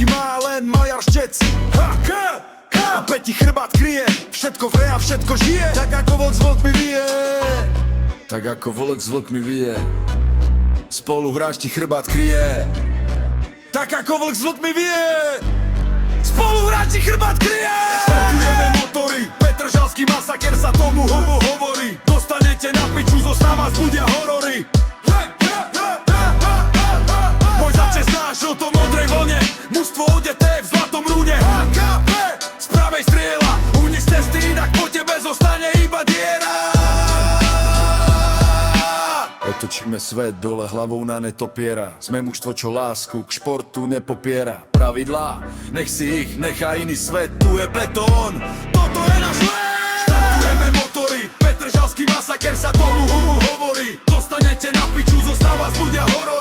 Ruky má len majar štec. A Peti chrbát kryje. Všetko vre a všetko žije. Tak ako vlk s vlkmi vie. Tak ako vlk s vlkmi vie. Spoluhráč ti chrbát kryje. Tak ako vlk s vlkmi vie. Spoluhráč ti chrbát kryje. Startujeme motory. Petržalský masaker sa tomu hovorí. Dostanete na piču, zostáva zbudia horory. Môj začes na žlto-modrej vlne. Mužstvo odeté v zlatom rúne. HKP z pravej striela. Unis cesty, inak po tebe zostane iba diera. Otočíme svet dole hlavou na netopiera. Sme mužstvo, čo lásku k športu nepopiera. Pravidlá, nech si ich nechá iný svet. Tu je betón, toto je náš let. Startujeme motory, Petržalský masaker sa tomu hovorí. Dostanete na piču, zostáva zbudia horor.